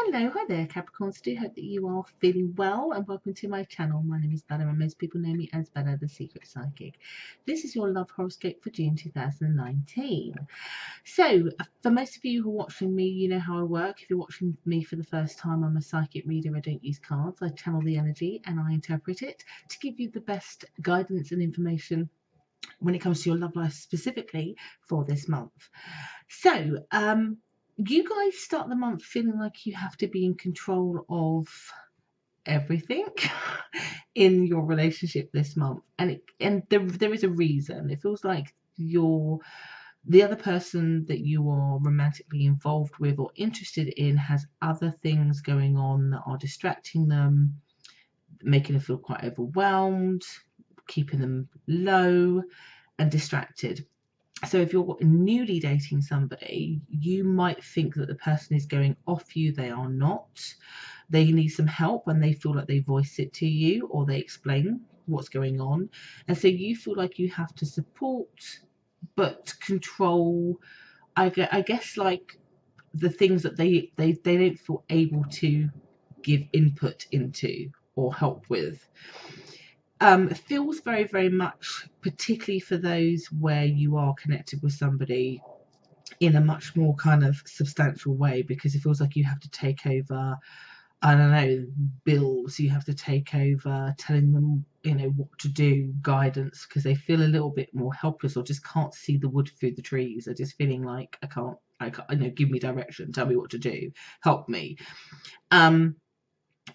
Hello, hi there Capricorns. I do hope that you are feeling well and welcome to my channel. My name is Bella and most people know me as Bella the Secret Psychic. This is your love horoscope for June 2019. So for most of you who are watching me, you know how I work. If you're watching me for the first time, I'm a psychic reader. I don't use cards. I channel the energy and I interpret it to give you the best guidance and information when it comes to your love life specifically for this month. So you guys start the month feeling like you have to be in control of everything in your relationship this month, and there is a reason. It feels like the other person that you are romantically involved with or interested in has other things going on that are distracting them, making them feel quite overwhelmed, keeping them low and distracted. So if you're newly dating somebody, you might think that the person is going off you. They are not. They need some help when they feel like they voice it to you or they explain what's going on. And so you feel like you have to support but control, I guess, like the things that they don't feel able to give input into or help with. It feels very, very much, particularly for those where you are connected with somebody in a much more kind of substantial way, because it feels like you have to take over, I don't know, bills, you have to take over telling them, you know, what to do, guidance, because they feel a little bit more helpless or just can't see the wood through the trees. They're just feeling like, I can't, you know, give me direction, tell me what to do, help me.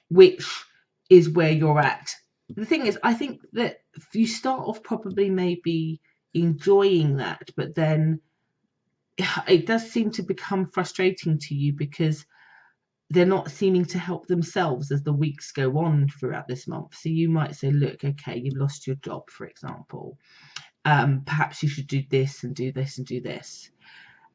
Which is where you're at. The thing is, I think that you start off probably maybe enjoying that, but then it does seem to become frustrating to you because they're not seeming to help themselves as the weeks go on throughout this month. So you might say, look, okay, you've lost your job, for example. Perhaps you should do this and do this and do this.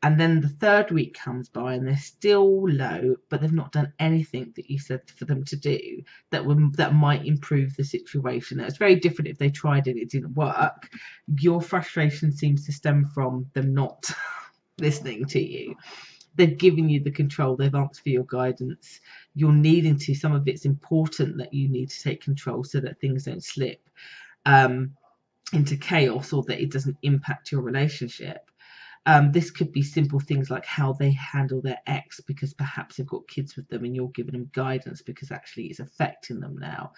And then the third week comes by and they're still low, but they've not done anything that you said for them to do that might improve the situation. Now, it's very different if they tried it didn't work. Your frustration seems to stem from them not listening to you. They've given you the control. They've asked for your guidance. You're needing to. Some of it's important that you need to take control so that things don't slip into chaos or that it doesn't impact your relationship. This could be simple things like how they handle their ex, because perhaps they've got kids with them and you're giving them guidance because actually it's affecting them now.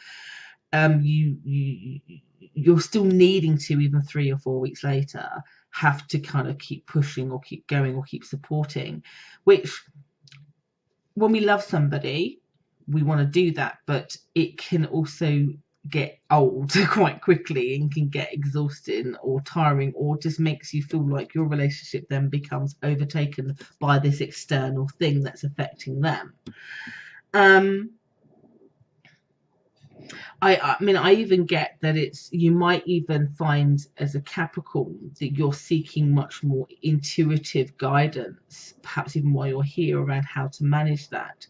You're still needing to, even 3 or 4 weeks later, have to kind of keep pushing or keep going or keep supporting, which when we love somebody, we want to do that, but it can also get old quite quickly and can get exhausting or tiring, or just makes you feel like your relationship then becomes overtaken by this external thing that's affecting them. I mean, I even get that you might even find as a Capricorn that you're seeking much more intuitive guidance, perhaps even while you're here, around how to manage that.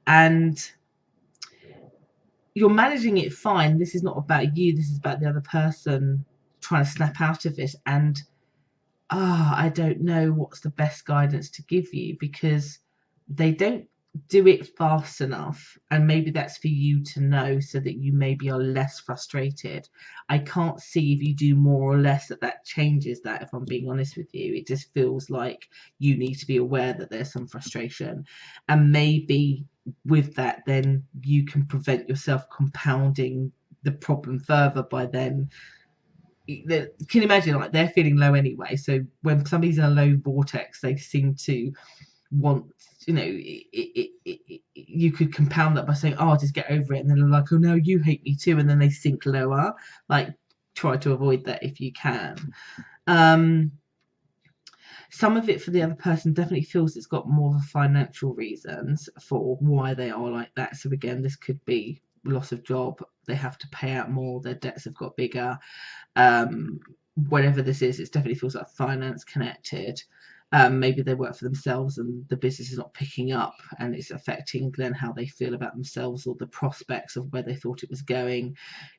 And you're managing it fine. This is not about you. This is about the other person trying to snap out of it. And I don't know what's the best guidance to give you, because they don't do it fast enough. And maybe that's for you to know so that you maybe are less frustrated. I can't see if you do more or less that changes that, if I'm being honest with you. It just feels like you need to be aware that there's some frustration, and maybe with that then you can prevent yourself compounding the problem further by then. Can you imagine, like, they're feeling low anyway, so when somebody's in a low vortex, they seem to want, you know, you could compound that by saying, oh, I'll just get over it, and then they're like, oh no, you hate me too, and then they sink lower. Like, try to avoid that if you can. Some of it for the other person definitely feels it's got more of a financial reasons for why they are like that. So again, this could be loss of job, they have to pay out more, their debts have got bigger. Whatever this is, it definitely feels like finance connected. Maybe they work for themselves and the business is not picking up, and it's affecting then how they feel about themselves or the prospects of where they thought it was going.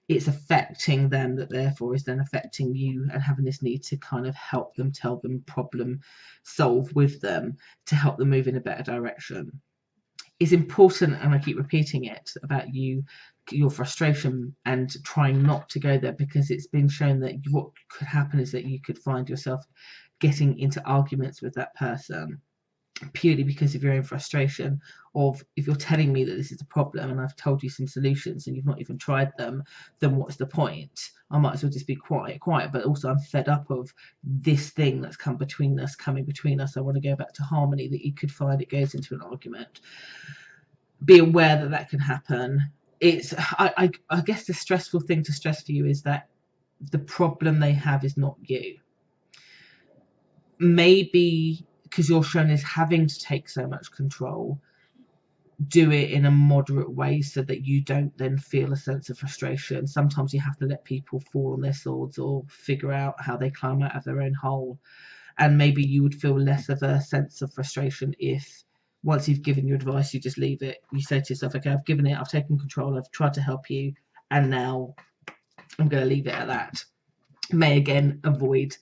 It's affecting them, that therefore is then affecting you, and having this need to kind of help them, tell them, problem solve with them to help them move in a better direction. is important, and I keep repeating it about your frustration and trying not to go there, because it's been shown that what could happen is that you could find yourself getting into arguments with that person purely because of your own frustration of, if you're telling me that this is a problem and I've told you some solutions and you've not even tried them, then what's the point? I might as well just be quiet. But also I'm fed up of this thing that's coming between us. I want to go back to harmony. That you could find it goes into an argument. Be aware that that can happen. It's I guess the stressful thing to stress for you is that the problem they have is not you. Maybe because you're shown as having to take so much control, do it in a moderate way so that you don't then feel a sense of frustration. Sometimes you have to let people fall on their swords or figure out how they climb out of their own hole. And maybe you would feel less of a sense of frustration if, once you've given your advice, you just leave it. You say to yourself, okay, I've given it, I've taken control, I've tried to help you, and now I'm going to leave it at that. May again avoid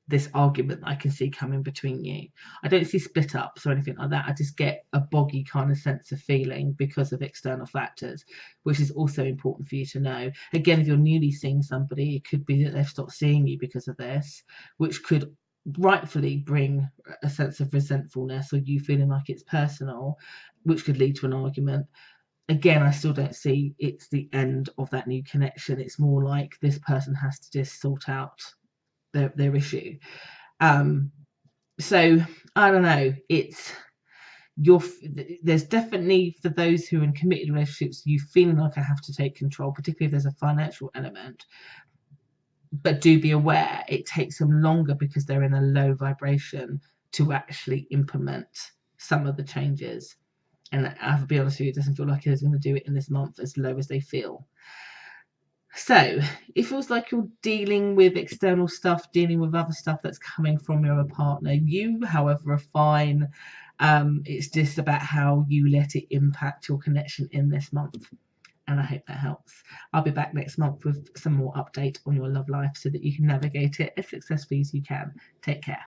this argument that I can see coming between you. I don't see split ups or anything like that. I just get a boggy kind of sense of feeling because of external factors, which is also important for you to know. Again, if you're newly seeing somebody, it could be that they've stopped seeing you because of this, which could rightfully bring a sense of resentfulness or you feeling like it's personal, which could lead to an argument. Again, I still don't see it's the end of that new connection. It's more like this person has to just sort out their issue. So I don't know, there's definitely, for those who are in committed relationships, you feeling like I have to take control, particularly if there's a financial element. But do be aware it takes them longer because they're in a low vibration to actually implement some of the changes. And I have to be honest with you, it doesn't feel like it's going to do it in this month, as low as they feel. So it feels like you're dealing with external stuff, dealing with other stuff that's coming from your other partner. You, however, are fine. It's just about how you let it impact your connection in this month. And I hope that helps. I'll be back next month with some more update on your love life so that you can navigate it as successfully as you can. Take care.